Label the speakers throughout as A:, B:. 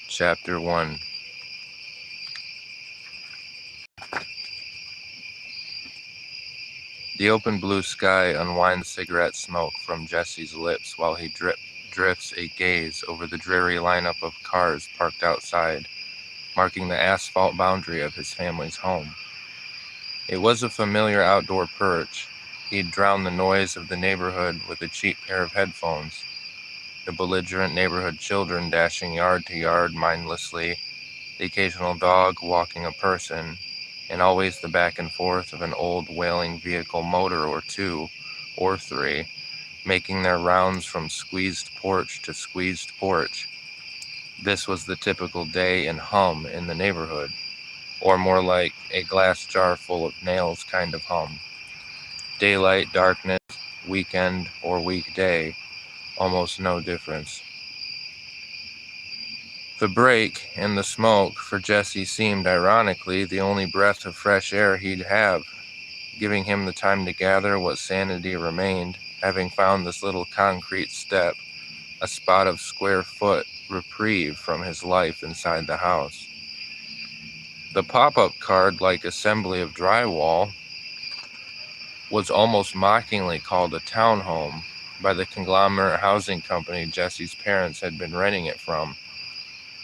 A: Chapter 1. The open blue sky unwinds cigarette smoke from Jesse's lips while he drifts a gaze over the dreary lineup of cars parked outside, marking the asphalt boundary of his family's home. It was a familiar outdoor perch. He'd drowned the noise of the neighborhood with a cheap pair of headphones. The belligerent neighborhood children dashing yard to yard mindlessly, the occasional dog walking a person, and always the back and forth of an old wailing vehicle motor or two, or three, making their rounds from squeezed porch to squeezed porch. This was the typical day and hum in the neighborhood, or more like a glass jar full of nails kind of hum. Daylight, darkness, weekend or weekday, almost no difference. The break and the smoke for Jesse seemed, ironically, the only breath of fresh air he'd have, giving him the time to gather what sanity remained, having found this little concrete step, a spot of square foot reprieve from his life inside the house. The pop-up card-like assembly of drywall was almost mockingly called a townhome by the conglomerate housing company Jesse's parents had been renting it from.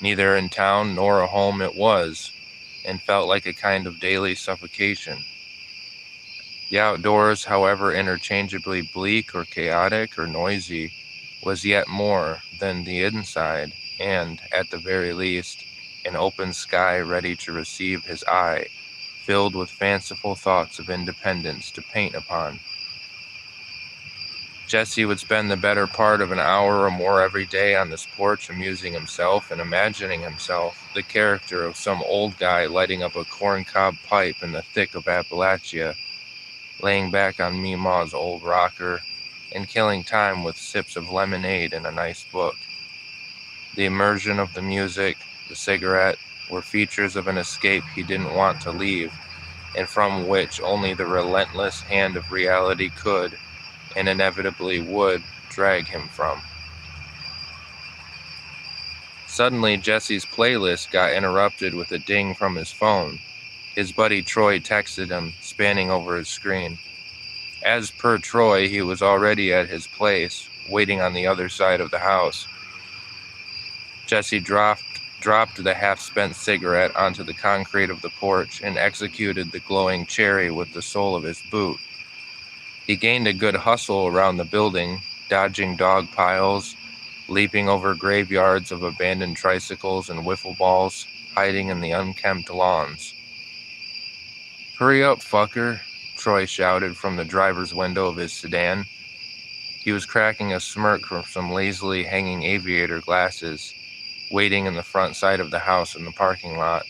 A: Neither in town nor a home it was, and felt like a kind of daily suffocation. The outdoors, however interchangeably bleak or chaotic or noisy, was yet more than the inside, and, at the very least, an open sky ready to receive his eye, filled with fanciful thoughts of independence to paint upon. Jesse would spend the better part of an hour or more every day on this porch amusing himself and imagining himself the character of some old guy lighting up a corncob pipe in the thick of Appalachia, laying back on Meemaw's old rocker, and killing time with sips of lemonade and a nice book. The immersion of the music, the cigarette, were features of an escape he didn't want to leave, and from which only the relentless hand of reality could, and inevitably would, drag him from. Suddenly, Jesse's playlist got interrupted with a ding from his phone. His buddy Troy texted him, spanning over his screen. As per Troy, he was already at his place, waiting on the other side of the house. Jesse dropped the half-spent cigarette onto the concrete of the porch and executed the glowing cherry with the sole of his boot. He gained a good hustle around the building, dodging dog piles, leaping over graveyards of abandoned tricycles and wiffle balls, hiding in the unkempt lawns. "Hurry up, fucker," Troy shouted from the driver's window of his sedan. He was cracking a smirk from some lazily hanging aviator glasses, waiting in the front side of the house in the parking lot.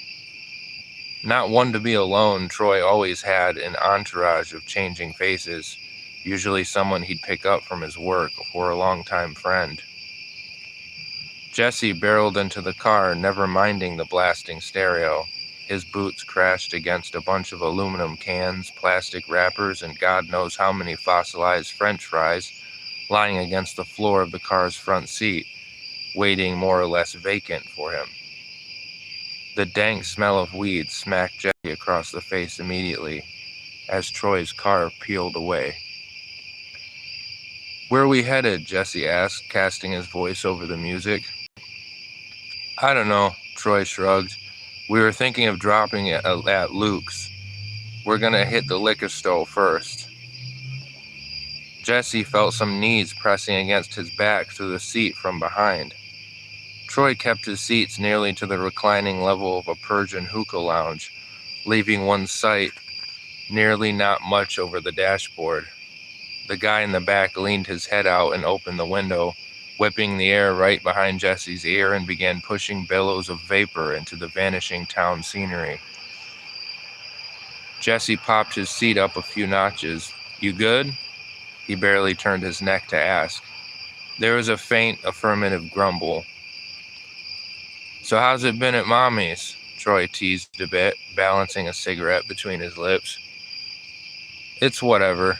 A: Not one to be alone, Troy always had an entourage of changing faces, usually someone he'd pick up from his work or a longtime friend. Jesse barreled into the car, never minding the blasting stereo. His boots crashed against a bunch of aluminum cans, plastic wrappers, and God knows how many fossilized French fries lying against the floor of the car's front seat, waiting more or less vacant for him. The dank smell of weed smacked Jesse across the face immediately, as Troy's car peeled away. "Where are we headed?" Jesse asked, casting his voice over the music. "I don't know," Troy shrugged. "We were thinking of dropping it at Luke's. We're gonna hit the liquor store first." Jesse felt some knees pressing against his back through the seat from behind. Troy kept his seats nearly to the reclining level of a Persian hookah lounge, leaving one's sight nearly not much over the dashboard. The guy in the back leaned his head out and opened the window, whipping the air right behind Jesse's ear, and began pushing billows of vapor into the vanishing town scenery. Jesse popped his seat up a few notches. "You good?" He barely turned his neck to ask. There was a faint affirmative grumble. "So how's it been at Mommy's?" Troy teased a bit, balancing a cigarette between his lips. "It's whatever."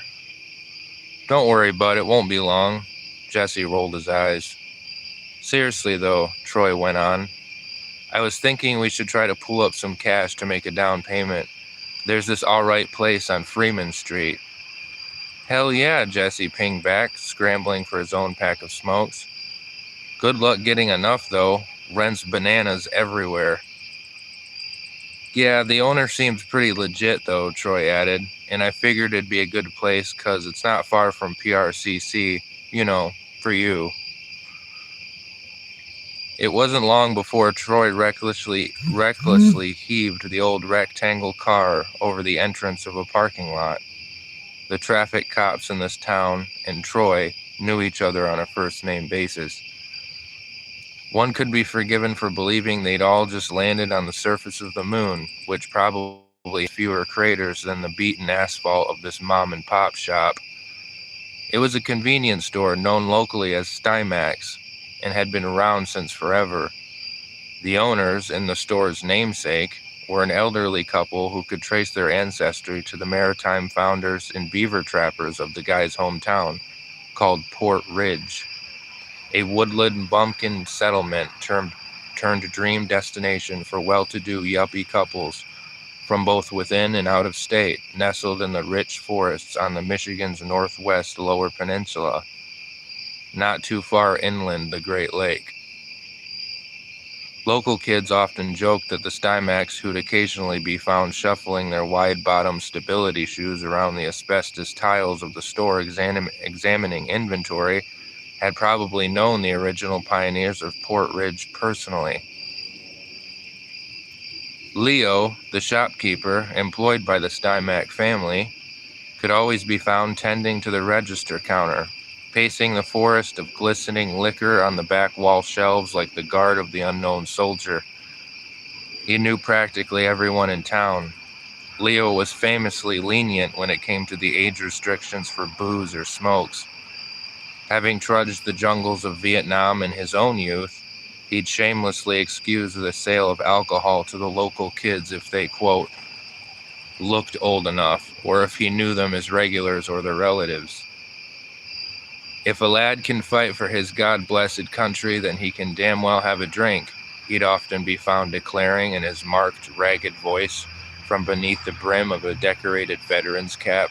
A: "Don't worry, bud, it won't be long." Jesse rolled his eyes. "Seriously, though," Troy went on, I was thinking we should try to pull up some cash to make a down payment. There's this alright place on Freeman Street. Hell yeah, Jesse pinged back, scrambling for his own pack of smokes. Good luck getting enough, though. Rent's bananas everywhere. Yeah, the owner seems pretty legit, though, Troy added, and I figured it'd be a good place because it's not far from PRCC, for you. It wasn't long before Troy recklessly heaved the old rectangle car over the entrance of a parking lot. The traffic cops in this town and Troy knew each other on a first-name basis. One could be forgiven for believing they'd all just landed on the surface of the moon, which probably had fewer craters than the beaten asphalt of this mom-and-pop shop. It was a convenience store known locally as Stymax and had been around since forever. The owners, and the store's namesake, were an elderly couple who could trace their ancestry to the maritime founders and beaver trappers of the guy's hometown, called Port Ridge, a woodland bumpkin settlement turned dream destination for well-to-do yuppie couples from both within and out of state, nestled in the rich forests on the Michigan's northwest Lower Peninsula, not too far inland the Great Lake. Local kids often joked that the Stymax who'd occasionally be found shuffling their wide-bottomed stability shoes around the asbestos tiles of the store examining inventory had probably known the original pioneers of Port Ridge personally. Leo, the shopkeeper employed by the Stymax family, could always be found tending to the register counter, pacing the forest of glistening liquor on the back wall shelves like the guard of the unknown soldier. He knew practically everyone in town. Leo was famously lenient when it came to the age restrictions for booze or smokes. Having trudged the jungles of Vietnam in his own youth, he'd shamelessly excuse the sale of alcohol to the local kids if they, quote, looked old enough, or if he knew them as regulars or their relatives. If a lad can fight for his God-blessed country, then he can damn well have a drink, he'd often be found declaring in his marked, ragged voice from beneath the brim of a decorated veteran's cap.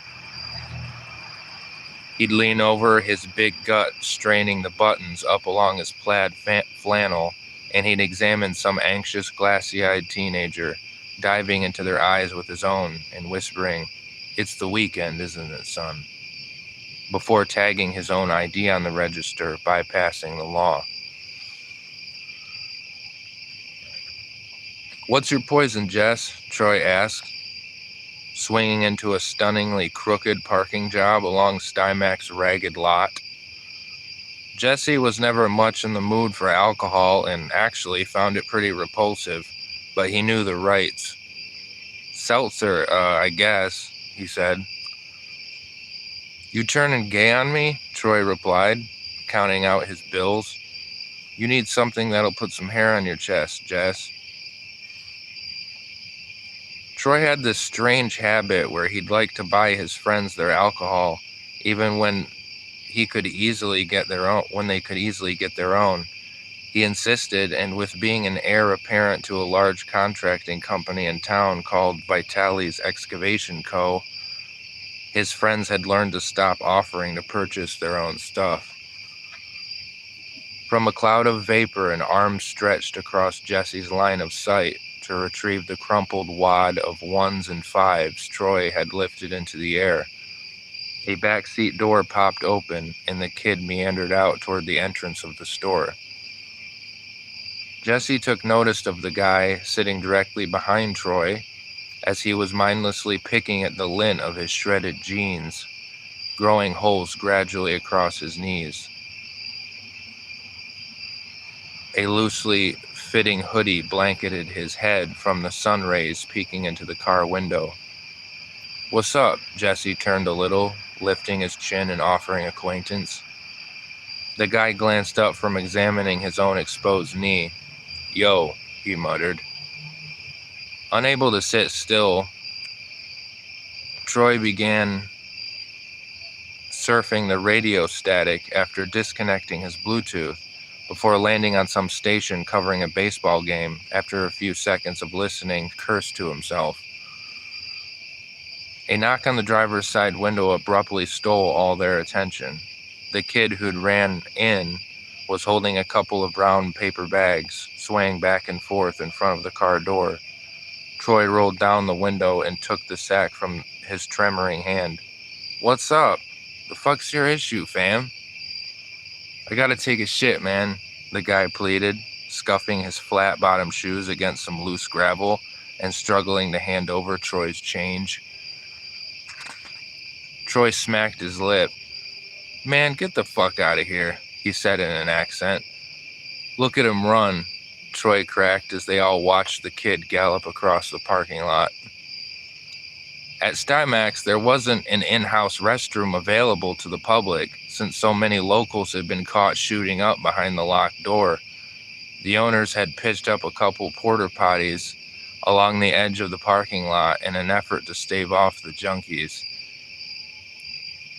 A: He'd lean over, his big gut straining the buttons up along his plaid flannel, and he'd examine some anxious, glassy-eyed teenager, diving into their eyes with his own and whispering, "It's the weekend, isn't it, son?" before tagging his own ID on the register, bypassing the law. "What's your poison, Jess?" Troy asked, swinging into a stunningly crooked parking job along Stymax's ragged lot. Jesse was never much in the mood for alcohol and actually found it pretty repulsive, but he knew the rights. "Seltzer, I guess," he said. "You turning gay on me?" Troy replied, counting out his bills. "You need something that'll put some hair on your chest, Jess." Troy had this strange habit where he'd like to buy his friends their alcohol, even when they could easily get their own. He insisted, and with being an heir apparent to a large contracting company in town called Vitali's Excavation Co., his friends had learned to stop offering to purchase their own stuff. From a cloud of vapor, an arm stretched across Jesse's line of sight to retrieve the crumpled wad of 1s and 5s Troy had lifted into the air. A backseat door popped open, and the kid meandered out toward the entrance of the store. Jesse took notice of the guy sitting directly behind Troy as he was mindlessly picking at the lint of his shredded jeans, growing holes gradually across his knees. A loosely fitting hoodie blanketed his head from the sun rays peeking into the car window. "What's up?" Jesse turned a little, lifting his chin and offering acquaintance. The guy glanced up from examining his own exposed knee. "Yo," he muttered. Unable to sit still, Troy began surfing the radio static after disconnecting his Bluetooth, before landing on some station covering a baseball game. After a few seconds of listening, cursed to himself. A knock on the driver's side window abruptly stole all their attention. The kid who'd ran in was holding a couple of brown paper bags, swaying back and forth in front of the car door. Troy rolled down the window and took the sack from his tremoring hand. "What's up? The fuck's your issue, fam?" "I gotta take a shit, man," the guy pleaded, scuffing his flat-bottom shoes against some loose gravel and struggling to hand over Troy's change. Troy smacked his lip. "Man, get the fuck out of here," he said in an accent. "Look at him run," Troy cracked as they all watched the kid gallop across the parking lot. At Stymax, there wasn't an in-house restroom available to the public, since so many locals had been caught shooting up behind the locked door. The owners had pitched up a couple porta potties along the edge of the parking lot in an effort to stave off the junkies.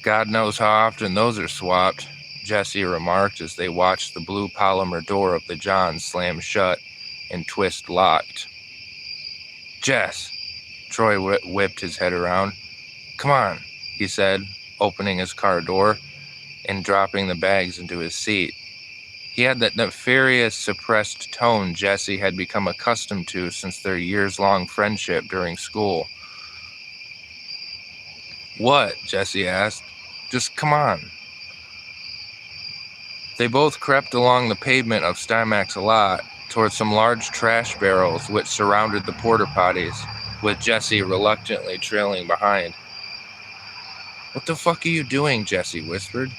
A: "God knows how often those are swapped," Jesse remarked as they watched the blue polymer door of the John slam shut and twist locked. "Jess," Troy whipped his head around. "Come on," he said, opening his car door and dropping the bags into his seat. He had that nefarious, suppressed tone Jesse had become accustomed to since their years-long friendship during school. "What?" Jesse asked. "Just come on." They both crept along the pavement of Stymax lot toward some large trash barrels which surrounded the porta potties, with Jesse reluctantly trailing behind. "What the fuck are you doing?" Jesse whispered.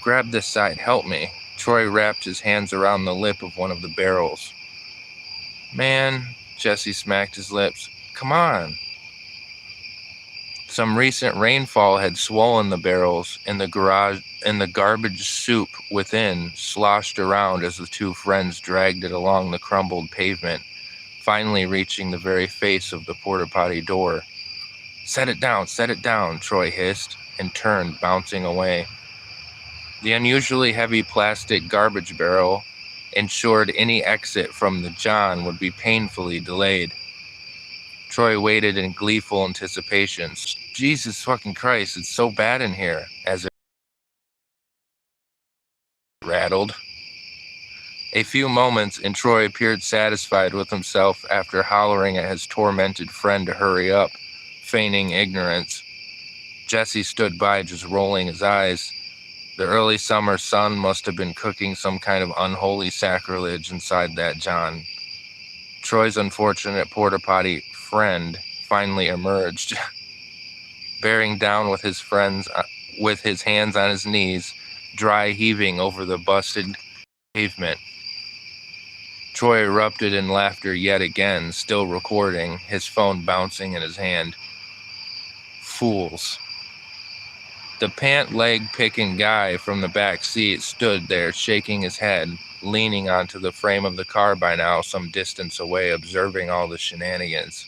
A: "Grab this side, help me." Troy wrapped his hands around the lip of one of the barrels. "Man," Jesse smacked his lips, "come on." Some recent rainfall had swollen the barrels, and the garbage soup within sloshed around as the two friends dragged it along the crumbled pavement, finally reaching the very face of the porta potty door. Set it down," Troy hissed, and turned, bouncing away. The unusually heavy plastic garbage barrel ensured any exit from the John would be painfully delayed. Troy waited in gleeful anticipation. "Jesus fucking Christ, it's so bad in here," as it rattled. A few moments, and Troy appeared satisfied with himself after hollering at his tormented friend to hurry up, feigning ignorance. Jesse stood by, just rolling his eyes. The early summer sun must have been cooking some kind of unholy sacrilege inside that John. Troy's unfortunate porta potty friend finally emerged, bearing down with his hands on his knees, dry heaving over the busted pavement. Troy erupted in laughter yet again, still recording, his phone bouncing in his hand. Fools. The pant-leg-picking guy from the back seat stood there, shaking his head, leaning onto the frame of the car by now some distance away, observing all the shenanigans.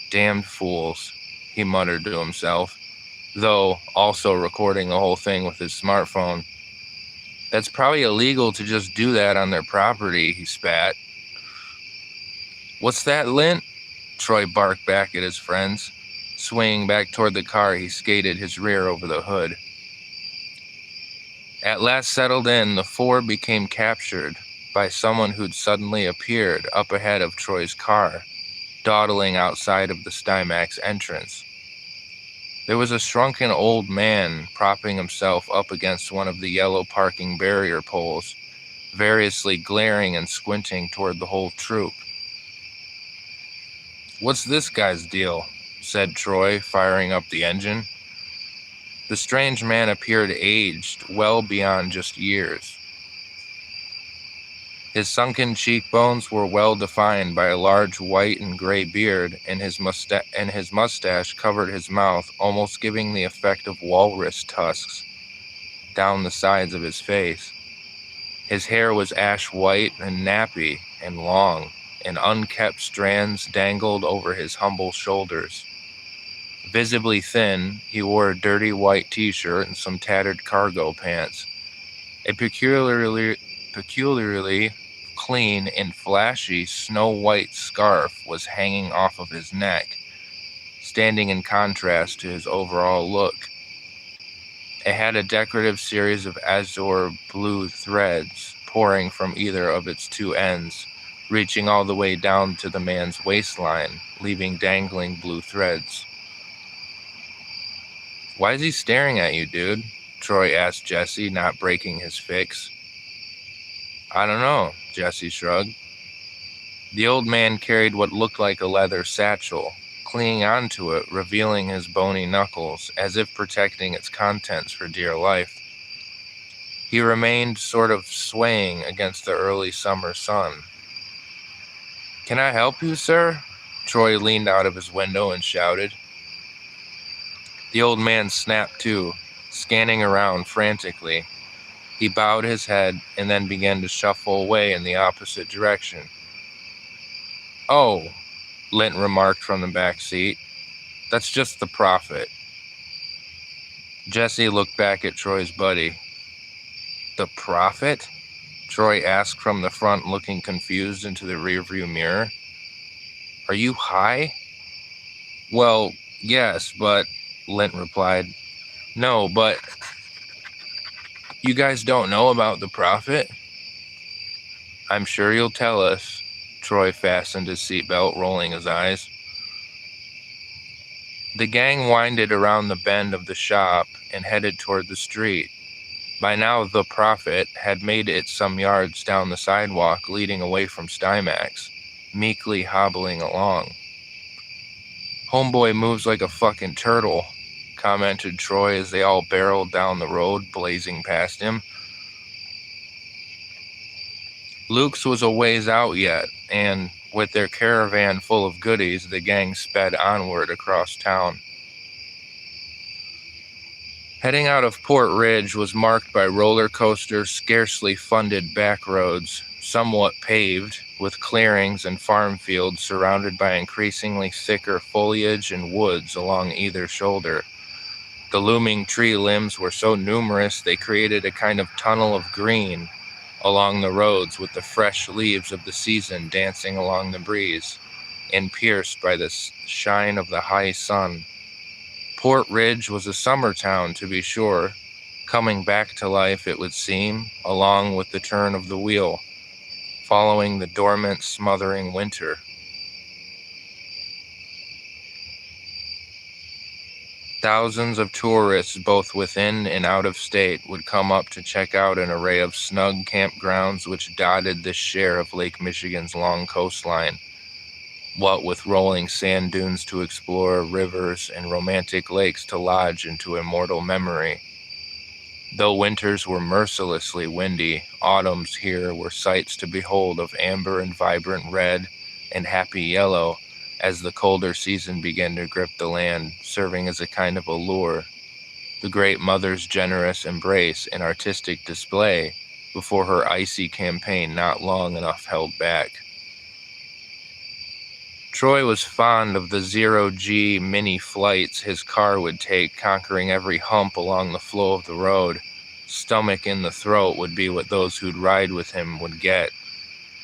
A: "Damned fools," he muttered to himself, though also recording the whole thing with his smartphone. "That's probably illegal to just do that on their property," he spat. "What's that, Lint?" Troy barked back at his friends. Swinging back toward the car, he skated his rear over the hood. At last settled in, the four became captured by someone who'd suddenly appeared up ahead of Troy's car, dawdling outside of the Stymax entrance. There was a shrunken old man propping himself up against one of the yellow parking barrier poles, variously glaring and squinting toward the whole troop. "What's this guy's deal?" said Troy, firing up the engine. The strange man appeared aged well beyond just years. His sunken cheekbones were well defined by a large white and gray beard, and his mustache covered his mouth, almost giving the effect of walrus tusks down the sides of his face. His hair was ash white and nappy and long, and unkept strands dangled over his humble shoulders. Visibly thin, he wore a dirty white t-shirt and some tattered cargo pants. A peculiarly clean and flashy snow-white scarf was hanging off of his neck, standing in contrast to his overall look. It had a decorative series of azure blue threads pouring from either of its two ends, reaching all the way down to the man's waistline, leaving dangling blue threads. "Why is he staring at you, dude?" Troy asked Jesse, not breaking his fix. "I don't know," Jesse shrugged. The old man carried what looked like a leather satchel, clinging onto it, revealing his bony knuckles, as if protecting its contents for dear life. He remained sort of swaying against the early summer sun. "Can I help you, sir?" Troy leaned out of his window and shouted. The old man snapped to, scanning around frantically. He bowed his head and then began to shuffle away in the opposite direction. "Oh," Lint remarked from the back seat. "That's just the prophet." Jesse looked back at Troy's buddy. "The prophet?" Troy asked from the front, looking confused into the rearview mirror. "Are you high?" "Well, yes, but," Lint replied. "No, but you guys don't know about the prophet?" "I'm sure you'll tell us." Troy fastened his seatbelt, rolling his eyes. The gang winded around the bend of the shop and headed toward the street. By now, the prophet had made it some yards down the sidewalk leading away from Stymax, meekly hobbling along. "Homeboy moves like a fucking turtle," commented Troy as they all barreled down the road, blazing past him. Luke's was a ways out yet, and with their caravan full of goodies, the gang sped onward across town. Heading out of Port Ridge was marked by roller coasters, scarcely funded back roads, somewhat paved, with clearings and farm fields surrounded by increasingly thicker foliage and woods along either shoulder. The looming tree limbs were so numerous they created a kind of tunnel of green along the roads, with the fresh leaves of the season dancing along the breeze and pierced by the shine of the high sun. Port Ridge was a summer town, to be sure, coming back to life, it would seem, along with the turn of the wheel, following the dormant, smothering winter. Thousands of tourists, both within and out of state, would come up to check out an array of snug campgrounds which dotted this share of Lake Michigan's long coastline. What with rolling sand dunes to explore, rivers, and romantic lakes to lodge into immortal memory. Though winters were mercilessly windy, autumns here were sights to behold of amber and vibrant red and happy yellow, as the colder season began to grip the land, serving as a kind of allure, the Great Mother's generous embrace and artistic display before her icy campaign not long enough held back. Troy was fond of the zero-G mini flights his car would take, conquering every hump along the flow of the road. Stomach in the throat would be what those who'd ride with him would get.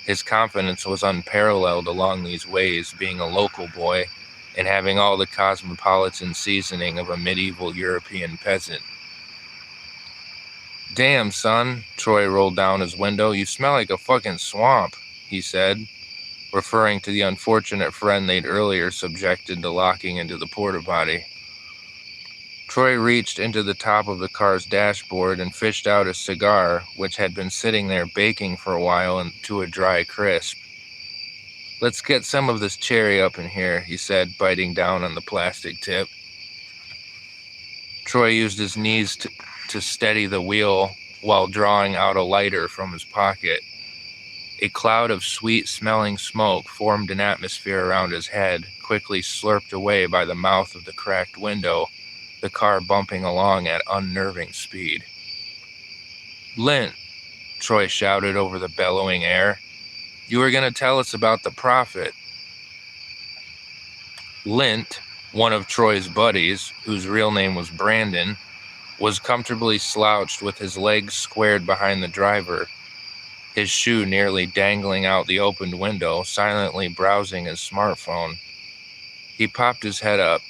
A: His confidence was unparalleled along these ways, being a local boy and having all the cosmopolitan seasoning of a medieval European peasant. "Damn, son," Troy rolled down his window, "you smell like a fucking swamp," he said, referring to the unfortunate friend they'd earlier subjected to locking into the porta potty. Troy reached into the top of the car's dashboard and fished out a cigar, which had been sitting there baking for a while into a dry crisp. "Let's get some of this cherry up in here," he said, biting down on the plastic tip. Troy used his knees to steady the wheel while drawing out a lighter from his pocket. A cloud of sweet-smelling smoke formed an atmosphere around his head, quickly slurped away by the mouth of the cracked window, the car bumping along at unnerving speed. "Lint," Troy shouted over the bellowing air, "you were going to tell us about the prophet." Lint, one of Troy's buddies, whose real name was Brandon, was comfortably slouched with his legs squared behind the driver, his shoe nearly dangling out the opened window, silently browsing his smartphone. He popped his head up.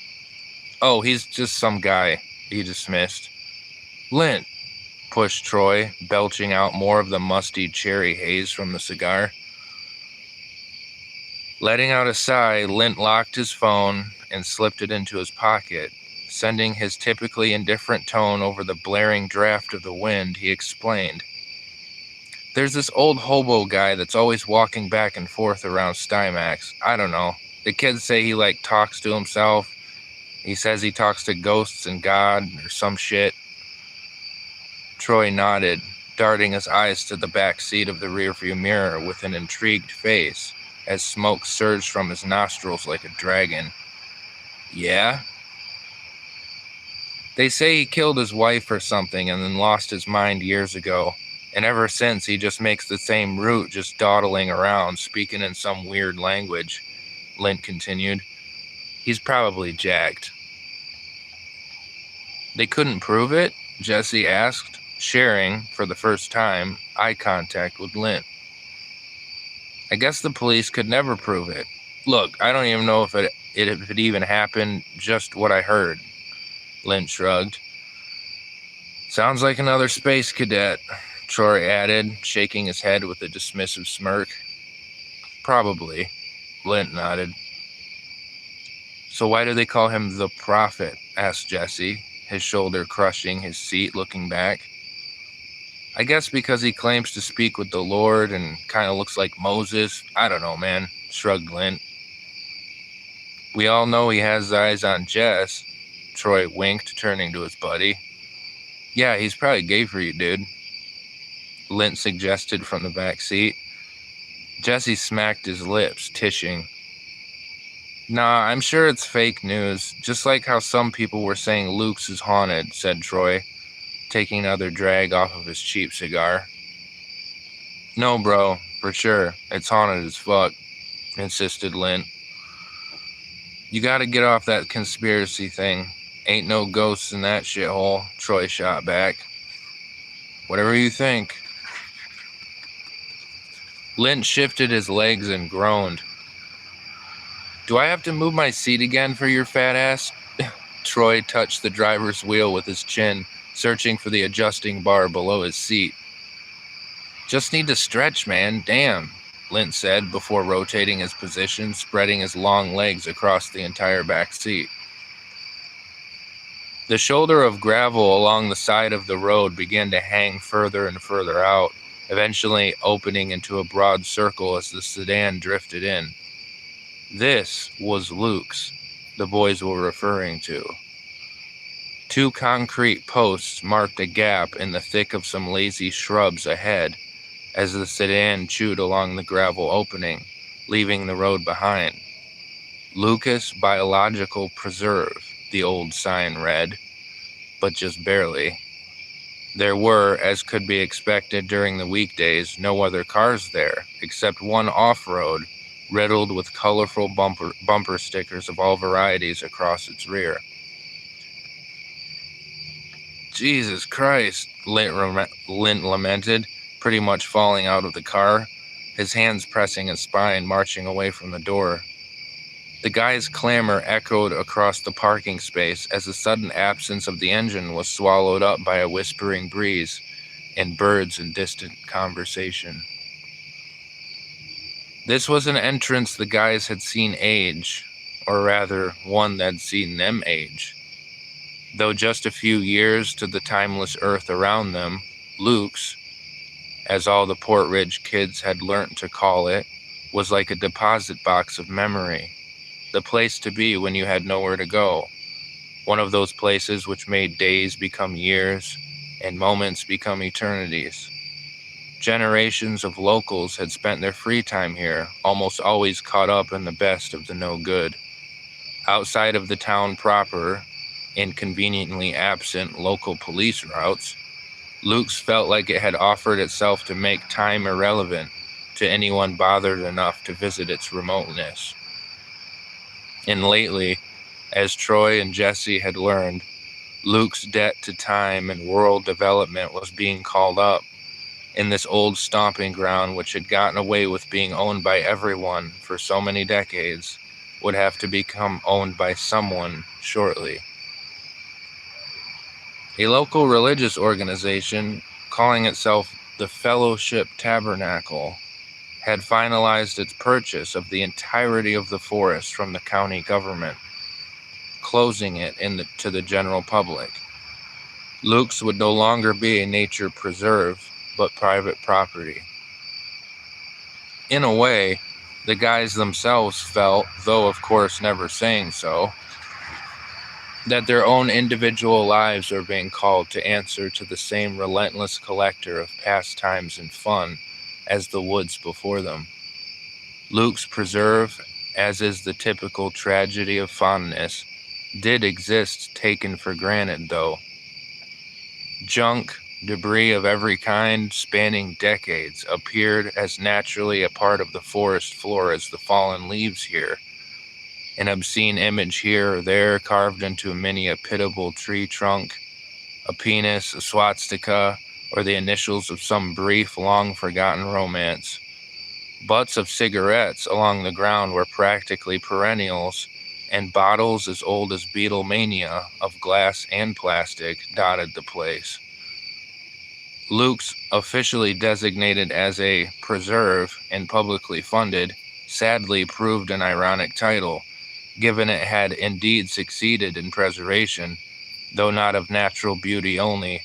A: "Oh, he's just some guy," he dismissed. "Lint," pushed Troy, belching out more of the musty cherry haze from the cigar. Letting out a sigh, Lint locked his phone and slipped it into his pocket. Sending his typically indifferent tone over the blaring draft of the wind, he explained. "There's this old hobo guy that's always walking back and forth around Stymax. I don't know. The kids say he, talks to himself. He says he talks to ghosts and God or some shit." Troy nodded, darting his eyes to the back seat of the rearview mirror with an intrigued face, as smoke surged from his nostrils like a dragon. "Yeah?" "They say he killed his wife or something and then lost his mind years ago. And ever since, he just makes the same route, just dawdling around, speaking in some weird language," Lint continued. "He's probably jacked." "They couldn't prove it?" Jesse asked, sharing, for the first time, eye contact with Lint. "I guess the police could never prove it. Look, I don't even know if it even happened, just what I heard." Lint shrugged. "Sounds like another space cadet," Troy added, shaking his head with a dismissive smirk. "Probably," Lint nodded. "So why do they call him the Prophet?" asked Jesse, his shoulder crushing his seat, looking back. "I guess because he claims to speak with the Lord and kind of looks like Moses. I don't know, man," shrugged Lint. "We all know he has eyes on Jess," Troy winked, turning to his buddy. "Yeah, he's probably gay for you, dude," Lint suggested from the back seat. Jesse smacked his lips, tishing. "Nah, I'm sure it's fake news, just like how some people were saying Luke's is haunted," said Troy, taking another drag off of his cheap cigar. "No, bro, for sure, it's haunted as fuck," insisted Lint. "You gotta get off that conspiracy thing. Ain't no ghosts in that shithole," Troy shot back. "Whatever you think." Lint shifted his legs and groaned. "Do I have to move my seat again for your fat ass?" Troy touched the driver's wheel with his chin, searching for the adjusting bar below his seat. "Just need to stretch, man, damn," Lint said before rotating his position, spreading his long legs across the entire back seat. The shoulder of gravel along the side of the road began to hang further and further out, eventually opening into a broad circle as the sedan drifted in. This was Luke's, the boys were referring to. 2 concrete posts marked a gap in the thick of some lazy shrubs ahead as the sedan chewed along the gravel opening, leaving the road behind. "Lucas Biological Preserve," the old sign read, but just barely. There were, as could be expected during the weekdays, no other cars there, except one off-road, riddled with colorful bumper stickers of all varieties across its rear. "Jesus Christ," Lint lamented, pretty much falling out of the car, his hands pressing his spine, marching away from the door. The guy's clamor echoed across the parking space as the sudden absence of the engine was swallowed up by a whispering breeze and birds in distant conversation. This was an entrance the guys had seen age, or rather, one that'd seen them age. Though just a few years to the timeless earth around them, Luke's, as all the Port Ridge kids had learnt to call it, was like a deposit box of memory, the place to be when you had nowhere to go, one of those places which made days become years and moments become eternities. Generations of locals had spent their free time here, almost always caught up in the best of the no good. Outside of the town proper, and conveniently absent local police routes, Luke's felt like it had offered itself to make time irrelevant to anyone bothered enough to visit its remoteness. And lately, as Troy and Jesse had learned, Luke's debt to time and rural development was being called up, and this old stomping ground, which had gotten away with being owned by everyone for so many decades, would have to become owned by someone shortly. A local religious organization, calling itself the Fellowship Tabernacle, had finalized its purchase of the entirety of the forest from the county government, closing it to the general public. Luke's would no longer be a nature preserve, but private property. In a way, the guys themselves felt, though of course never saying so, that their own individual lives are being called to answer to the same relentless collector of pastimes and fun as the woods before them. Luke's preserve, as is the typical tragedy of fondness, did exist taken for granted though. Junk, debris of every kind spanning decades appeared as naturally a part of the forest floor as the fallen leaves here. An obscene image here or there carved into many a pitiable tree trunk, a penis, a swastika, or the initials of some brief, long-forgotten romance. Butts of cigarettes along the ground were practically perennials, and bottles as old as Beatlemania of glass and plastic dotted the place. Luke's, officially designated as a preserve and publicly funded, sadly proved an ironic title, given it had indeed succeeded in preservation, though not of natural beauty only,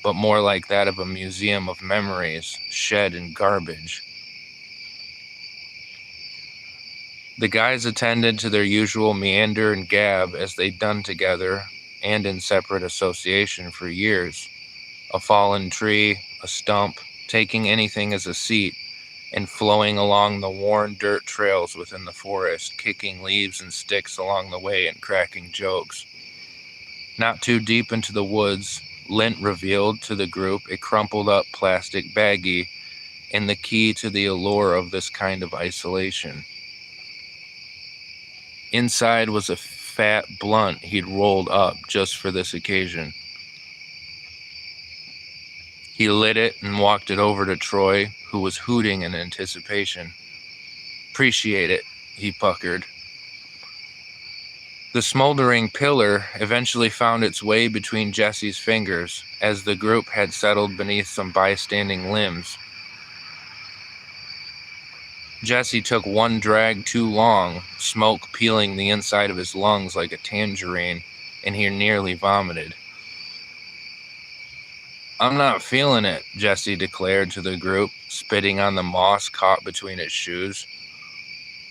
A: but more like that of a museum of memories, shed in garbage. The guys attended to their usual meander and gab as they'd done together and in separate association for years. A fallen tree, a stump, taking anything as a seat, and flowing along the worn dirt trails within the forest, kicking leaves and sticks along the way and cracking jokes. Not too deep into the woods, Lint revealed to the group a crumpled up plastic baggie and the key to the allure of this kind of isolation. Inside was a fat blunt he'd rolled up just for this occasion. He lit it and walked it over to Troy, who was hooting in anticipation. "Appreciate it," he puckered. The smoldering pillar eventually found its way between Jesse's fingers as the group had settled beneath some bystanding limbs. Jesse took one drag too long, smoke peeling the inside of his lungs like a tangerine, and he nearly vomited. "I'm not feeling it," Jesse declared to the group, spitting on the moss caught between his shoes.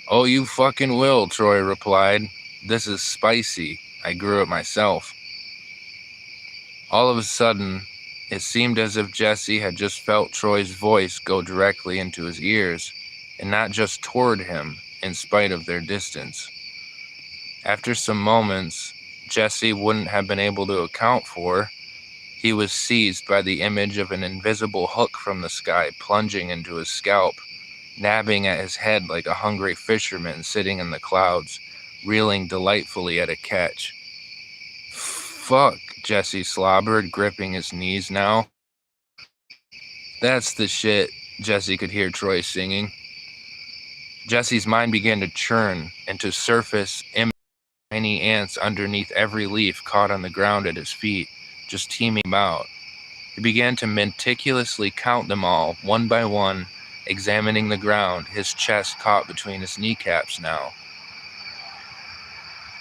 A: "Oh, you fucking will," Troy replied. "This is spicy. I grew it myself." All of a sudden, it seemed as if Jesse had just felt Troy's voice go directly into his ears, and not just toward him, in spite of their distance. After some moments Jesse wouldn't have been able to account for, he was seized by the image of an invisible hook from the sky plunging into his scalp, nabbing at his head like a hungry fisherman sitting in the clouds, reeling delightfully at a catch. "Fuck," Jesse slobbered, gripping his knees now. "That's the shit," Jesse could hear Troy singing. Jesse's mind began to churn and to surface tiny ants underneath every leaf caught on the ground at his feet, just teeming about. He began to meticulously count them all, one by one, examining the ground, his chest caught between his kneecaps now.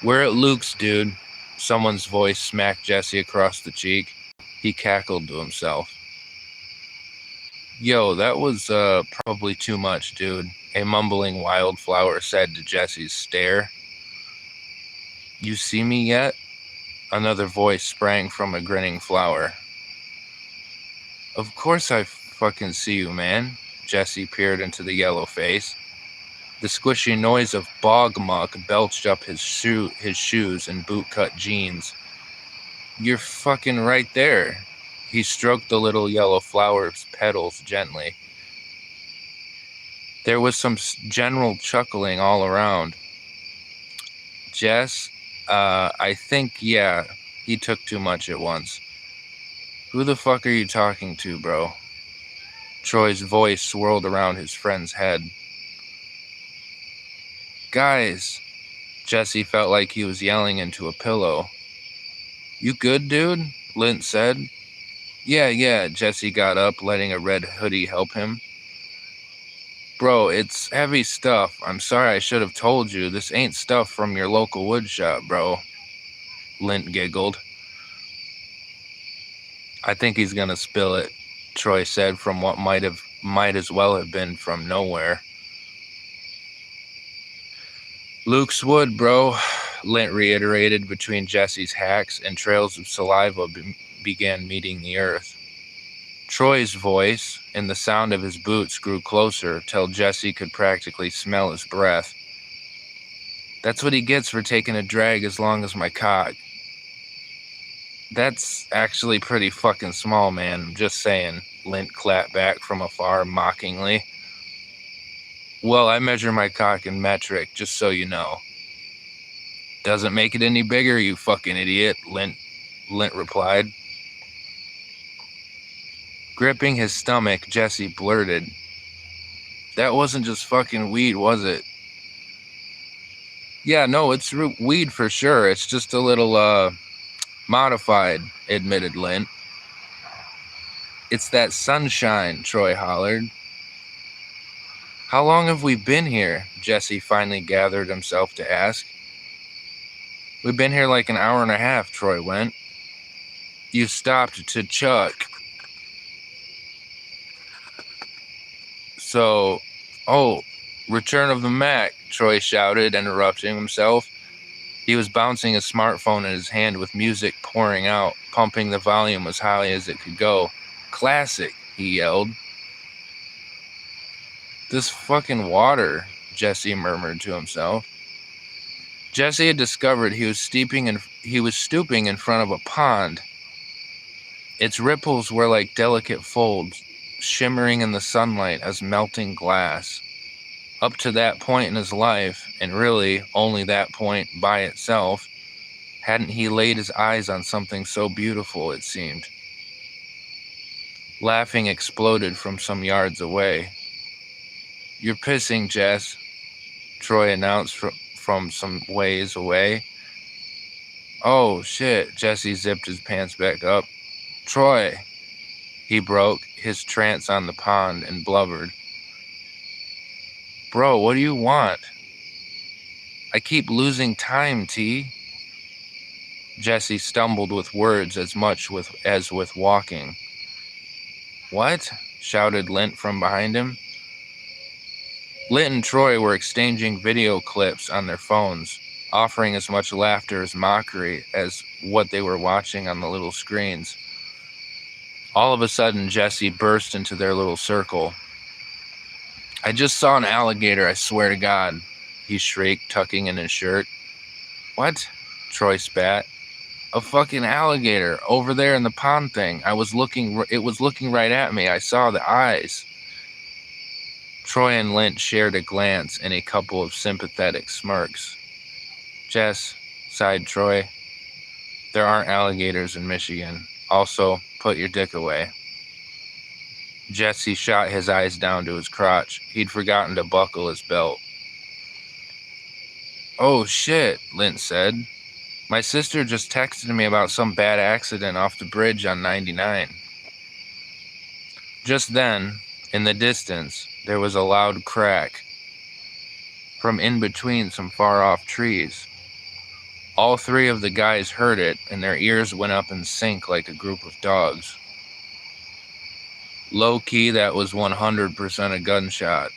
A: "We're at Luke's, dude." Someone's voice smacked Jesse across the cheek. He cackled to himself. "Yo, that was probably too much, dude," a mumbling wildflower said to Jesse's stare. "You see me yet?" Another voice sprang from a grinning flower. "Of course I fucking see you, man." Jesse peered into the yellow face. The squishy noise of bog muck belched up his shoes and bootcut jeans. "You're fucking right there." He stroked the little yellow flower's petals gently. There was some general chuckling all around. "Jess, I think, yeah, He took too much at once. Who the fuck are you talking to, bro? Troy's voice swirled around his friend's head. Guys, Jesse felt like he was yelling into a pillow. You good, dude? Lint said. Yeah, Jesse got up, letting a red hoodie help him. Bro, it's heavy stuff. I'm sorry I should have told you. This ain't stuff from your local wood shop, bro. Lint giggled. I think he's gonna spill it, Troy said from what might as well have been from nowhere. Luke's wood, bro, Lint reiterated between Jesse's hacks, and trails of saliva began meeting the earth. Troy's voice and the sound of his boots grew closer till Jesse could practically smell his breath. That's what he gets for taking a drag as long as my cock. That's actually pretty fucking small, man. Just saying, Lint clapped back from afar mockingly. Well, I measure my cock in metric, just so you know. Doesn't make it any bigger, you fucking idiot, Lint replied. Gripping his stomach, Jesse blurted, That wasn't just fucking weed, was it? Yeah, no, it's weed for sure. It's just a little, modified, admitted Lint. It's that sunshine, Troy hollered. How long have we been here? Jesse finally gathered himself to ask. We've been here like an hour and a half, Troy went. You stopped to chuck. So, Return of the Mac, Troy shouted, interrupting himself. He was bouncing his smartphone in his hand with music pouring out, pumping the volume as high as it could go. Classic, he yelled. This fucking water, Jesse murmured to himself. Jesse had discovered he was stooping in front of a pond. Its ripples were like delicate folds, shimmering in the sunlight as melting glass. Up to that point in his life, and really only that point by itself, hadn't he laid his eyes on something so beautiful, it seemed. Laughing exploded from some yards away. You're pissing, Jess, Troy announced from some ways away. Oh, shit, Jesse zipped his pants back up. Troy, he broke his trance on the pond and blubbered. Bro, what do you want? I keep losing time, T. Jesse stumbled with words as much as with walking. What? Shouted Lint from behind him. Lint and Troy were exchanging video clips on their phones, offering as much laughter as mockery as what they were watching on the little screens. All of a sudden, Jesse burst into their little circle. I just saw an alligator, I swear to God, he shrieked, tucking in his shirt. What? Troy spat. A fucking alligator over there in the pond thing. It was looking right at me. I saw the eyes. Troy and Lint shared a glance and a couple of sympathetic smirks. Jess, sighed Troy, there aren't alligators in Michigan. Also, put your dick away. Jesse shot his eyes down to his crotch. He'd forgotten to buckle his belt. Oh shit, Lint said. My sister just texted me about some bad accident off the bridge on 99. Just then, in the distance, there was a loud crack from in between some far-off trees. All three of the guys heard it, and their ears went up in sync like a group of dogs. Low-key, that was 100% a gunshot.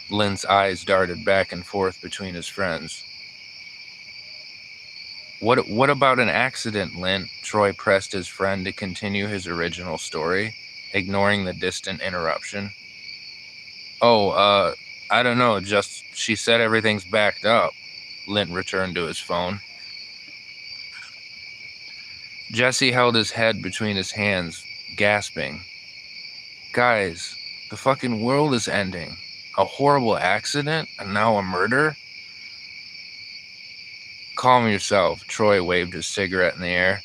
A: Lint's eyes darted back and forth between his friends. What about an accident, Lint? Troy pressed his friend to continue his original story, ignoring the distant interruption. I don't know, just she said everything's backed up. Lint returned to his phone. Jesse held his head between his hands, gasping. Guys, the fucking world is ending. A horrible accident, and now a murder? Calm yourself, Troy waved his cigarette in the air.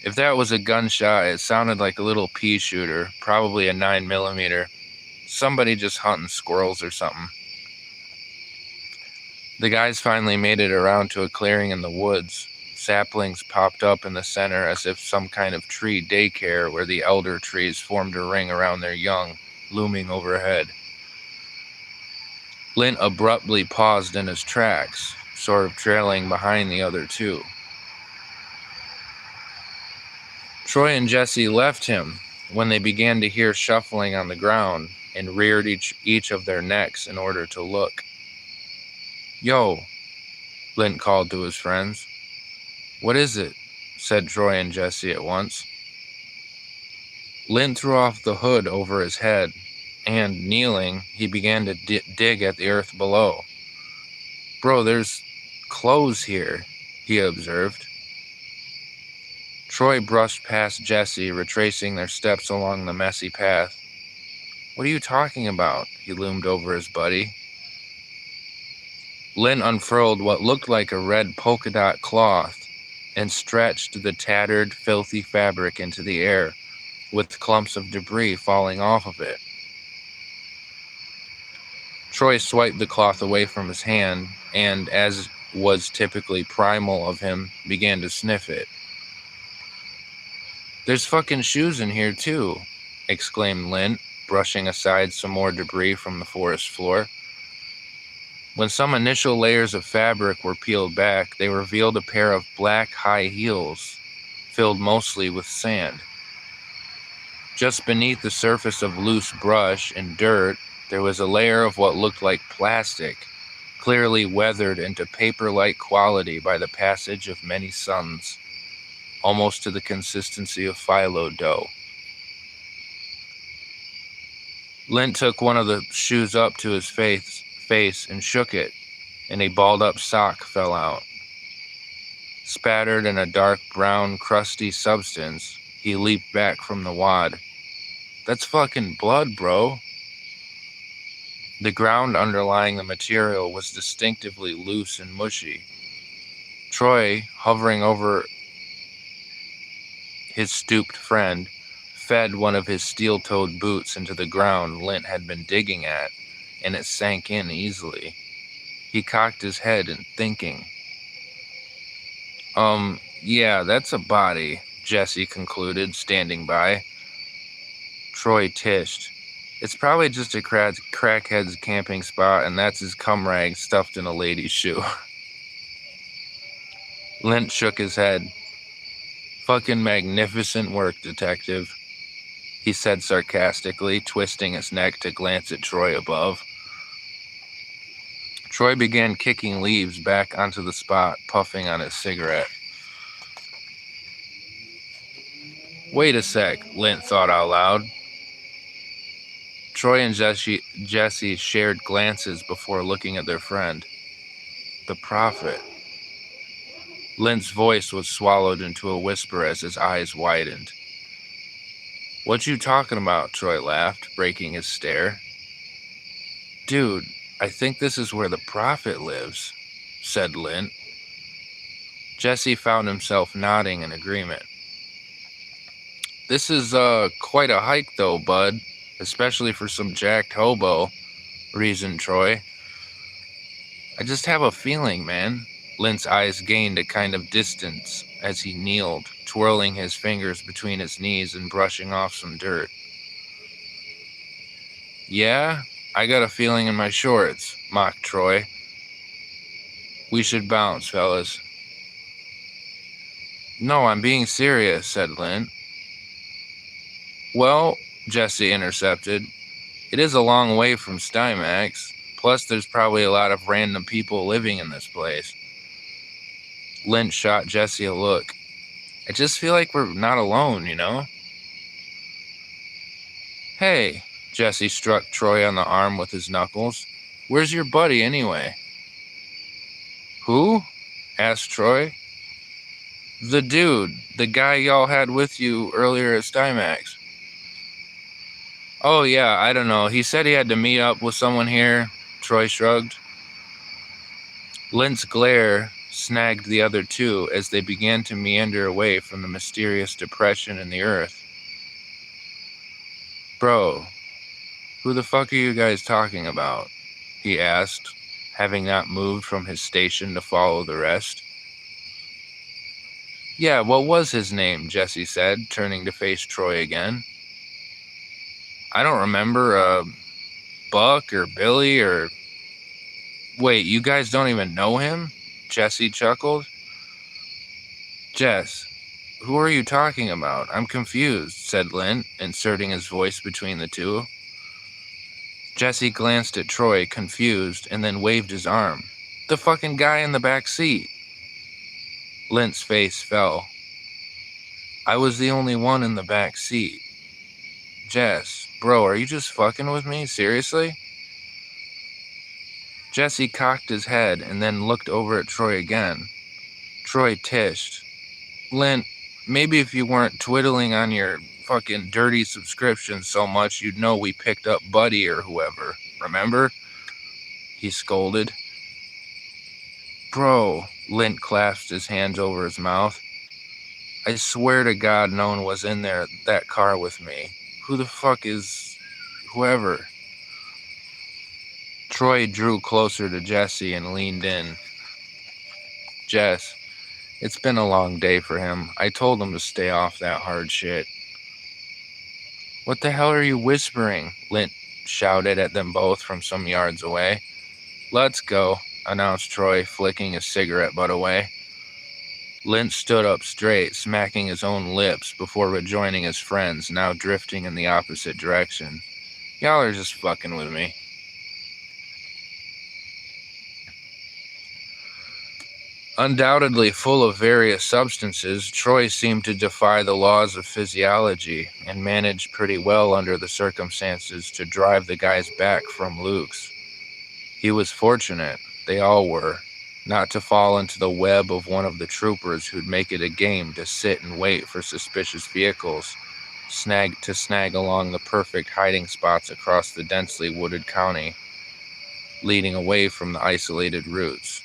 A: If that was a gunshot, it sounded like a little pea shooter, probably a 9mm. Somebody just hunting squirrels or something. The guys finally made it around to a clearing in the woods. Saplings popped up in the center as if some kind of tree daycare where the elder trees formed a ring around their young, looming overhead. Lint abruptly paused in his tracks, sort of trailing behind the other two. Troy and Jesse left him when they began to hear shuffling on the ground and reared each of their necks in order to look. "Yo," Lint called to his friends. "What is it?" said Troy and Jesse at once. Lint threw off the hood over his head, and, kneeling, he began to dig at the earth below. "Bro, there's clothes here," he observed. Troy brushed past Jesse, retracing their steps along the messy path. "What are you talking about?" He loomed over his buddy. Lynn unfurled what looked like a red polka dot cloth and stretched the tattered, filthy fabric into the air, with clumps of debris falling off of it. Troy swiped the cloth away from his hand and, as was typically primal of him, began to sniff it. "There's fucking shoes in here too," exclaimed Lynn, brushing aside some more debris from the forest floor. When some initial layers of fabric were peeled back, they revealed a pair of black high heels, filled mostly with sand. Just beneath the surface of loose brush and dirt, there was a layer of what looked like plastic, clearly weathered into paper-like quality by the passage of many suns, almost to the consistency of phyllo dough. Lint took one of the shoes up to his face and shook it, and a balled-up sock fell out. Spattered in a dark brown, crusty substance, he leaped back from the wad. "That's fucking blood, bro." The ground underlying the material was distinctively loose and mushy. Troy, hovering over his stooped friend, fed one of his steel-toed boots into the ground Lint had been digging at, and it sank in easily. He cocked his head in thinking. Yeah, that's a body," Jesse concluded, standing by. Troy tished. "It's probably just a crackhead's camping spot, and that's his cum rag stuffed in a lady's shoe." Lint shook his head. "Fucking magnificent work, detective," he said sarcastically, twisting his neck to glance at Troy above. Troy began kicking leaves back onto the spot, puffing on his cigarette. "Wait a sec," Lint thought out loud. Troy and Jesse shared glances before looking at their friend. The prophet. Lint's voice was swallowed into a whisper as his eyes widened. "What you talking about?" Troy laughed, breaking his stare. "Dude, I think this is where the prophet lives," said Lint. Jesse found himself nodding in agreement. "This is quite a hike though, bud, especially for some jacked hobo," reasoned Troy. "I just have a feeling, man." Lint's eyes gained a kind of distance as he kneeled, twirling his fingers between his knees and brushing off some dirt. "Yeah, I got a feeling in my shorts," mocked Troy. "We should bounce, fellas." "No, I'm being serious," said Lint. "Well," Jesse intercepted, "it is a long way from Stymax. Plus, there's probably a lot of random people living in this place." Lynch shot Jesse a look. "I just feel like we're not alone, you know?" "Hey," Jesse struck Troy on the arm with his knuckles. "Where's your buddy anyway?" "Who?" asked Troy. "The dude, the guy y'all had with you earlier at Stymax." "Oh yeah, I don't know. He said he had to meet up with someone here," Troy shrugged. Lint's glare snagged the other two as they began to meander away from the mysterious depression in the earth. "Bro, who the fuck are you guys talking about?" he asked, having not moved from his station to follow the rest. "Yeah, what was his name?" Jesse said, turning to face Troy again. "I don't remember, Buck or Billy or..." "Wait, you guys don't even know him?" Jesse chuckled. "Jess, who are you talking about? I'm confused," said Lint, inserting his voice between the two. Jesse glanced at Troy, confused, and then waved his arm. "The fucking guy in the back seat." Lint's face fell. "I was the only one in the back seat." "Jess, bro, are you just fucking with me? Seriously?" Jesse cocked his head and then looked over at Troy again. Troy tished. "Lint, maybe if you weren't twiddling on your fucking dirty subscription so much, you'd know we picked up Buddy or whoever. Remember?" he scolded. "Bro," Lint clasped his hands over his mouth. "I swear to God no one was in that car with me. Who the fuck is whoever?" Troy drew closer to Jesse and leaned in. "Jess, it's been a long day for him. I told him to stay off that hard shit." "What the hell are you whispering?" Lint shouted at them both from some yards away. "Let's go," announced Troy, flicking his cigarette butt away. Lint stood up straight, smacking his own lips before rejoining his friends, now drifting in the opposite direction. "Y'all are just fucking with me." Undoubtedly full of various substances, Troy seemed to defy the laws of physiology and managed pretty well under the circumstances to drive the guys back from Luke's. He was fortunate, they all were, not to fall into the web of one of the troopers who'd make it a game to sit and wait for suspicious vehicles, snag along the perfect hiding spots across the densely wooded county, leading away from the isolated routes.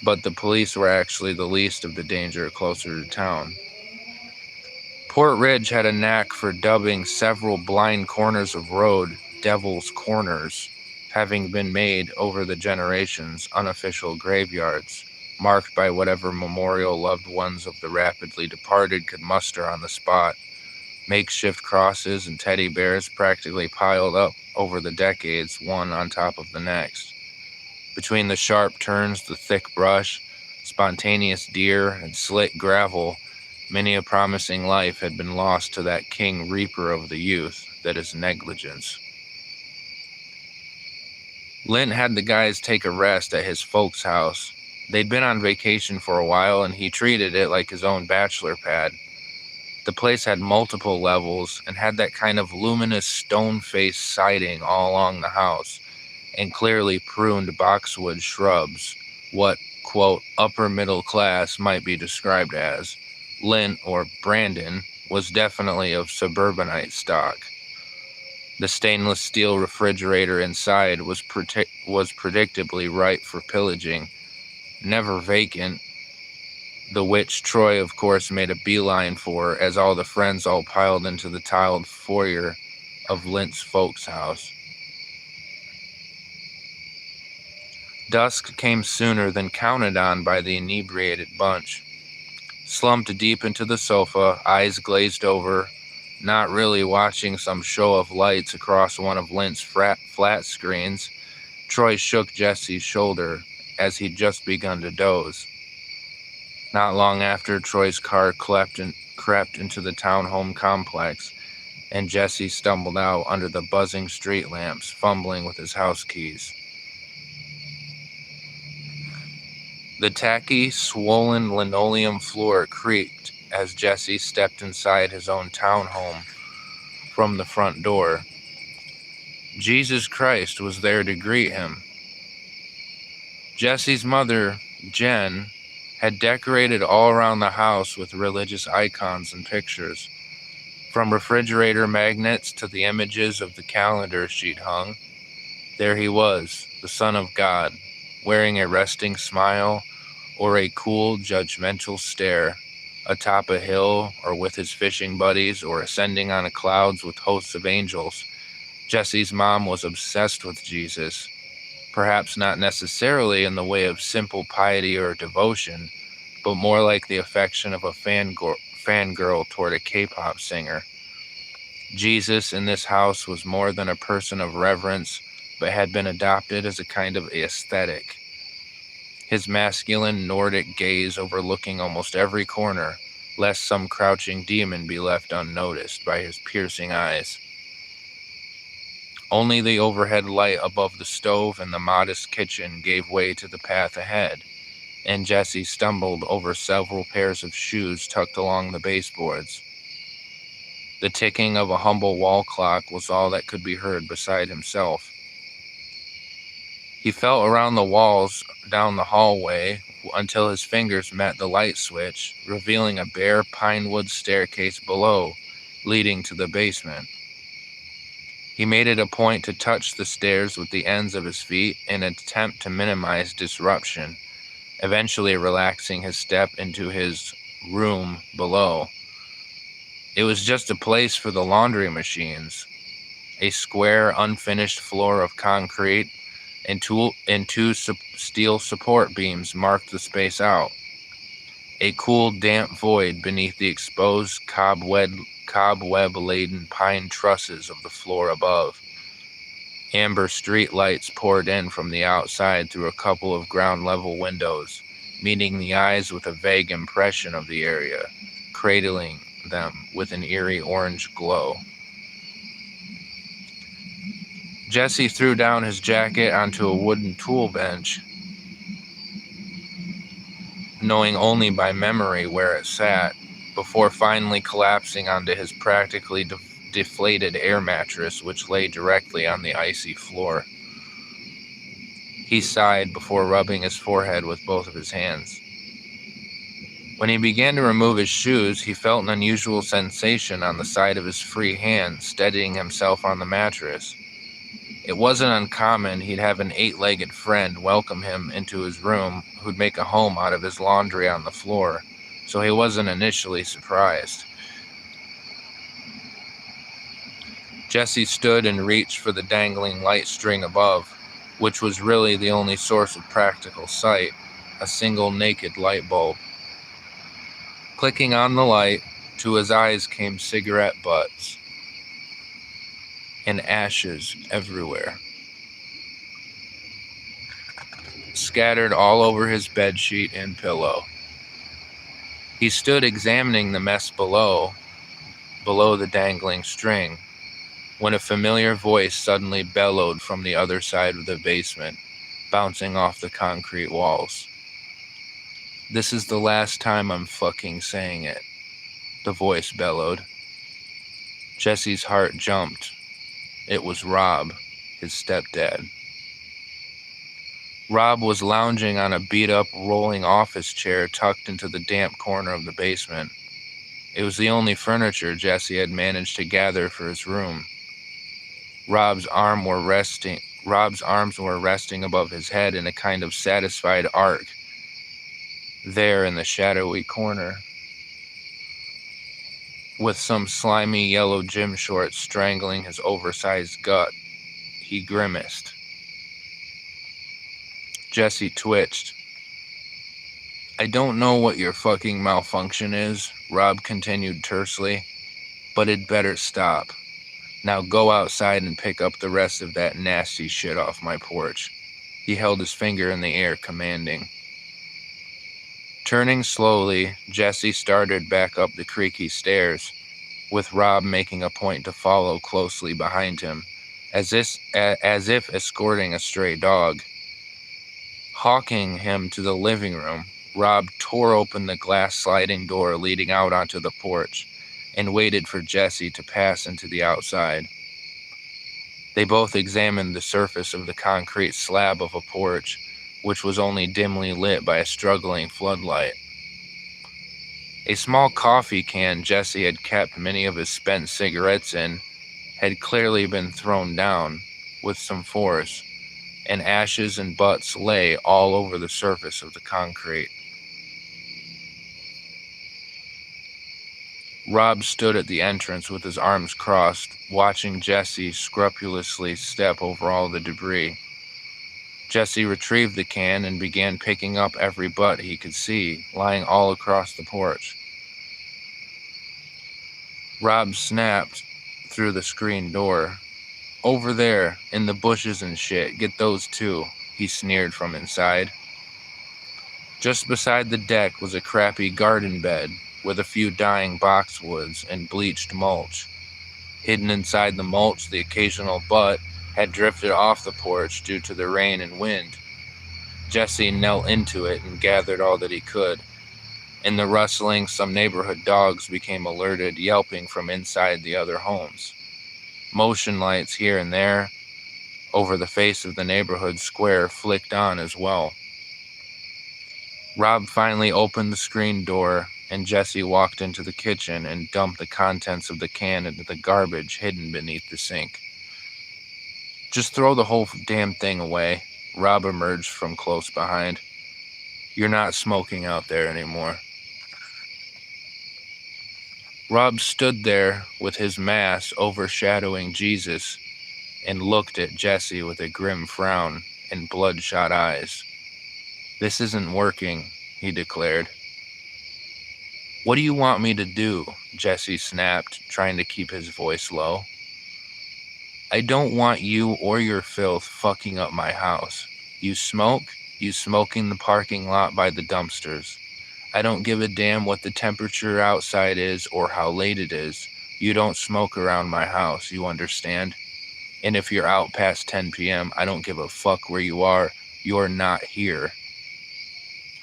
A: But the police were actually the least of the danger closer to town. Port Ridge had a knack for dubbing several blind corners of road Devil's Corners, having been made over the generations unofficial graveyards, marked by whatever memorial loved ones of the rapidly departed could muster on the spot. Makeshift crosses and teddy bears practically piled up over the decades, one on top of the next. Between the sharp turns, the thick brush, spontaneous deer, and slick gravel, many a promising life had been lost to that king reaper of the youth that is negligence. Lint had the guys take a rest at his folks' house. They'd been on vacation for a while, and he treated it like his own bachelor pad. The place had multiple levels and had that kind of luminous stone-faced siding all along the house, and clearly pruned boxwood shrubs, what, quote, upper middle class might be described as. Lint, or Brandon, was definitely of suburbanite stock. The stainless steel refrigerator inside was predictably ripe for pillaging, never vacant, the which Troy, of course, made a beeline for as all the friends all piled into the tiled foyer of Lint's folks' house. Dusk came sooner than counted on by the inebriated bunch. Slumped deep into the sofa, eyes glazed over, not really watching some show of lights across one of Lint's flat screens, Troy shook Jesse's shoulder as he'd just begun to doze. Not long after, Troy's car crept into the townhome complex, and Jesse stumbled out under the buzzing street lamps, fumbling with his house keys. The tacky, swollen linoleum floor creaked as Jesse stepped inside his own townhome from the front door. Jesus Christ was there to greet him. Jesse's mother, Jen, had decorated all around the house with religious icons and pictures. From refrigerator magnets to the images of the calendar she'd hung, there he was, the Son of God, wearing a resting smile, or a cool, judgmental stare atop a hill or with his fishing buddies or ascending on the clouds with hosts of angels. Jesse's mom was obsessed with Jesus, perhaps not necessarily in the way of simple piety or devotion, but more like the affection of a fangirl toward a K-pop singer. Jesus in this house was more than a person of reverence, but had been adopted as a kind of aesthetic. His masculine Nordic gaze overlooking almost every corner, lest some crouching demon be left unnoticed by his piercing eyes. Only the overhead light above the stove and the modest kitchen gave way to the path ahead, and Jesse stumbled over several pairs of shoes tucked along the baseboards. The ticking of a humble wall clock was all that could be heard beside himself. He felt around the walls down the hallway until his fingers met the light switch, revealing a bare pine wood staircase below, leading to the basement. He made it a point to touch the stairs with the ends of his feet in an attempt to minimize disruption, eventually relaxing his step into his room below. It was just a place for the laundry machines. A square, unfinished floor of concrete and two steel support beams marked the space out. A cool, damp void beneath the exposed, cobweb-laden pine trusses of the floor above. Amber street lights poured in from the outside through a couple of ground-level windows, meeting the eyes with a vague impression of the area, cradling them with an eerie orange glow. Jesse threw down his jacket onto a wooden tool bench, knowing only by memory where it sat, before finally collapsing onto his practically deflated air mattress, which lay directly on the icy floor. He sighed before rubbing his forehead with both of his hands. When he began to remove his shoes, he felt an unusual sensation on the side of his free hand, steadying himself on the mattress. It wasn't uncommon he'd have an 8-legged friend welcome him into his room who'd make a home out of his laundry on the floor, so he wasn't initially surprised. Jesse stood and reached for the dangling light string above, which was really the only source of practical sight, a single naked light bulb. Clicking on the light, to his eyes came cigarette butts and ashes everywhere, scattered all over his bedsheet and pillow. He stood examining the mess below the dangling string, when a familiar voice suddenly bellowed from the other side of the basement, bouncing off the concrete walls. "This is the last time I'm fucking saying it," the voice bellowed. Jesse's heart jumped. It was Rob, his stepdad. Rob was lounging on a beat-up rolling office chair tucked into the damp corner of the basement. It was the only furniture Jesse had managed to gather for his room. Rob's arms were resting above his head in a kind of satisfied arc, there in the shadowy corner, with some slimy yellow gym shorts strangling his oversized gut. He grimaced. Jesse twitched. "I don't know what your fucking malfunction is," Rob continued tersely, "but it'd better stop. Now go outside and pick up the rest of that nasty shit off my porch." He held his finger in the air, commanding. Turning slowly, Jesse started back up the creaky stairs, with Rob making a point to follow closely behind him, as if escorting a stray dog. Hawking him to the living room, Rob tore open the glass sliding door leading out onto the porch and waited for Jesse to pass into the outside. They both examined the surface of the concrete slab of a porch, which was only dimly lit by a struggling floodlight. A small coffee can Jesse had kept many of his spent cigarettes in had clearly been thrown down with some force, and ashes and butts lay all over the surface of the concrete. Rob stood at the entrance with his arms crossed, watching Jesse scrupulously step over all the debris. Jesse retrieved the can and began picking up every butt he could see, lying all across the porch. Rob snapped through the screen door. "Over there, in the bushes and shit, get those too," he sneered from inside. Just beside the deck was a crappy garden bed with a few dying boxwoods and bleached mulch. Hidden inside the mulch, the occasional butt had drifted off the porch due to the rain and wind. Jesse knelt into it and gathered all that he could. In the rustling, some neighborhood dogs became alerted, yelping from inside the other homes. Motion lights here and there over the face of the neighborhood square flicked on as well. Rob finally opened the screen door, and Jesse walked into the kitchen and dumped the contents of the can into the garbage hidden beneath the sink. "Just throw the whole damn thing away," Rob emerged from close behind. "You're not smoking out there anymore." Rob stood there with his mass overshadowing Jesus and looked at Jesse with a grim frown and bloodshot eyes. "This isn't working," he declared. "What do you want me to do?" Jesse snapped, trying to keep his voice low. "I don't want you or your filth fucking up my house. You smoke? You smoke in the parking lot by the dumpsters. I don't give a damn what the temperature outside is or how late it is. You don't smoke around my house, you understand? And if you're out past 10 p.m., I don't give a fuck where you are. You're not here."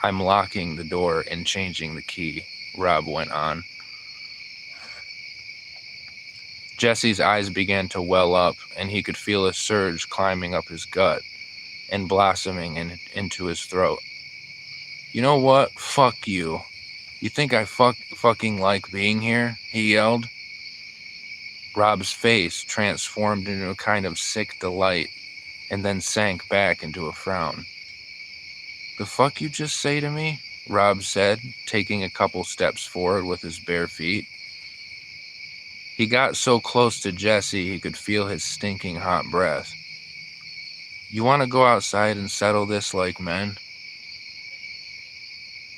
A: "I'm locking the door and changing the key," Rob went on. Jesse's eyes began to well up, and he could feel a surge climbing up his gut and blossoming into his throat. "You know what? Fuck you. You think I fucking like being here?" he yelled. Rob's face transformed into a kind of sick delight and then sank back into a frown. "The fuck you just say to me?" Rob said, taking a couple steps forward with his bare feet. He got so close to Jesse he could feel his stinking hot breath. "You want to go outside and settle this like men?"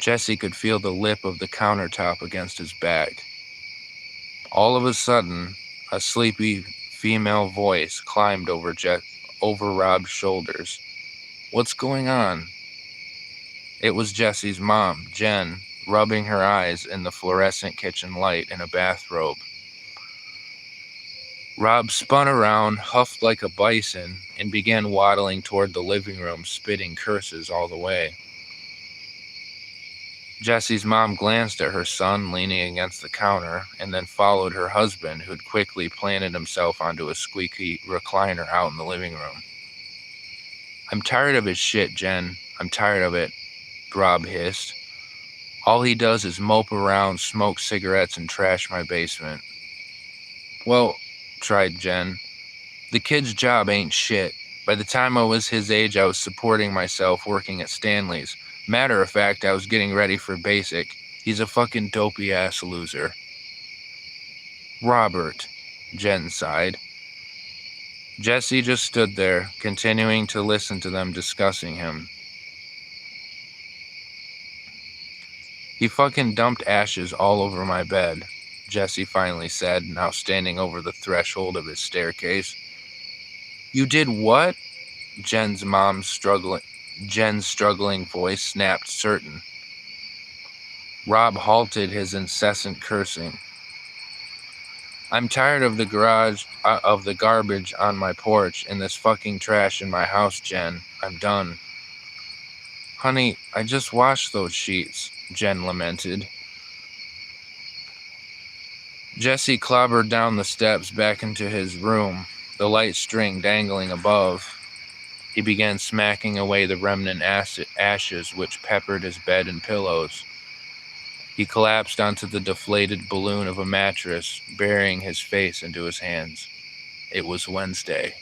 A: Jesse could feel the lip of the countertop against his back. All of a sudden, a sleepy female voice climbed over Rob's shoulders. "What's going on?" It was Jesse's mom, Jen, rubbing her eyes in the fluorescent kitchen light in a bathrobe. Rob spun around, huffed like a bison, and began waddling toward the living room, spitting curses all the way. Jesse's mom glanced at her son leaning against the counter, and then followed her husband, who'd quickly planted himself onto a squeaky recliner out in the living room. "I'm tired of his shit, Jen. I'm tired of it," Rob hissed. "All he does is mope around, smoke cigarettes, and trash my basement." "Well," tried Jen, "the kid's job ain't shit. By the time I was his age, I was supporting myself working at Stanley's. Matter of fact, I was getting ready for basic. He's a fucking dopey-ass loser." "Robert," Jen sighed. Jesse just stood there, continuing to listen to them discussing him. "He fucking dumped ashes all over my bed," Jesse finally said, now standing over the threshold of his staircase. "You did what?" Jen's struggling voice snapped certain. Rob halted his incessant cursing. "I'm tired of the garbage on my porch and this fucking trash in my house, Jen. I'm done." "Honey, I just washed those sheets," Jen lamented. Jesse clobbered down the steps back into his room, the light string dangling above. He began smacking away the remnant ashes which peppered his bed and pillows. He collapsed onto the deflated balloon of a mattress, burying his face into his hands. It was Wednesday.